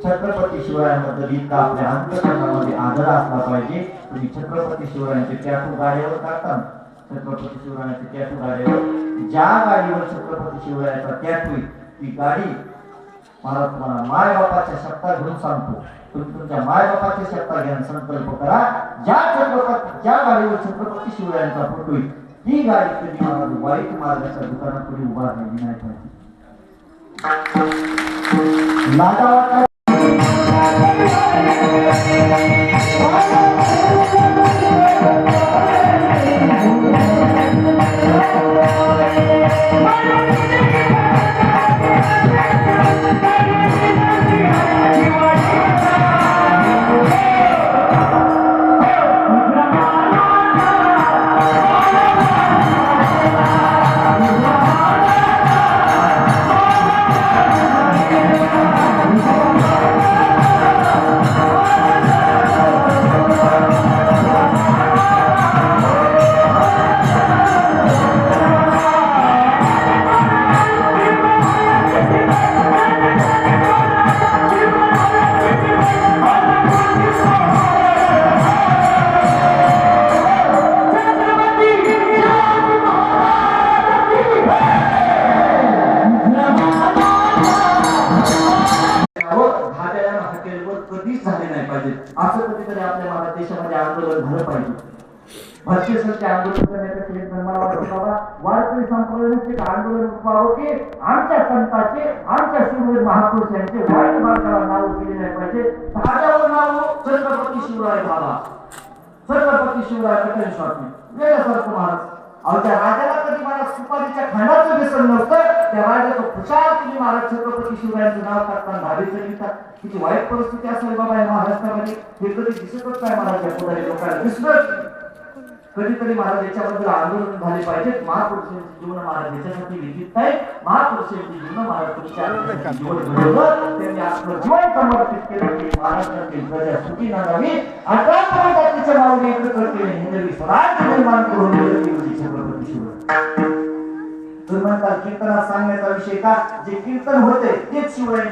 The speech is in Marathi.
छत्रपती शिवरायांबद्दल इतका आपल्या अंतःकरणामध्ये आदर असला पाहिजे. तुम्ही छत्रपती शिवरायांचे टॅटू गाडीवर काढता. छत्रपती शिवरायांचे टॅटू गाडीवर, ज्या गाडीवर छत्रपती शिवरायांचा टॅटू ती गाडी मला तुम्हाला माय बापाच्या शब्दात घेऊन सांगतो. तुम्ही तुमच्या माय बापाच्या शब्दात घ्या, संकल्प करा. ज्या गाडीवर छत्रपती शिवरायांचा फोटो ती गाडी कधी मला वाईट मार्गाच्या दुकानात पुढे उभारलेली नाही पाहिजे. लाजा वाटत कधीच झाले नाही पाहिजे. असं कधीतरी आपल्या भारत देशामध्ये आंदोलन झालं पाहिजे. भारतीय संघ आंदोलन करण्यासाठी मला वाटतं बाबा वारकरी संप्रदायाचे आंदोलन व्हावं की आमच्या संतांचे, आमच्या शिववीर महापुरुषांचे वाईट मार्गाला नाव केले नाही पाहिजे. धाब्यावर नाव छत्रपती शिवराय बाबा, छत्रपती शिवराय कठीण स्वामी वेळासारखं महाराज. अहो त्या राजाला कधी मला सुपारीच्या खांडाचं व्यसन नव्हतं. त्या राजाचं खुशाल तुम्ही महाराज छत्रपती शिवरायांचं नाव टाकताना धाबीचं लिहिता. किती वाईट परिस्थिती असेल बाबा या महाराष्ट्रामध्ये. हे कधी दिसतच नाही महाराज. या पुढारी लोकांना दिसलं कधीतरी महाराज याच्याबद्दल आंदोलन झाले पाहिजे. महापुरुषांची जीवन महाराज याच्यासाठी लिखित नाही. महापुरुषांची जीवन महाराज तुमच्या जीवन घडवलं, त्यांनी आपलं जीवन समर्पित केलं की महाराष्ट्रातील प्रजा सुखी नांदावी. 18 जातीच्या नावाने एकत्र केले हिंदवी स्वराज्य निर्माण करून दिलं ती छत्रपती शिवराय. कीर्तनात सांगण्याचा विषय का, जे कीर्तन होते तेच शिवरायांनी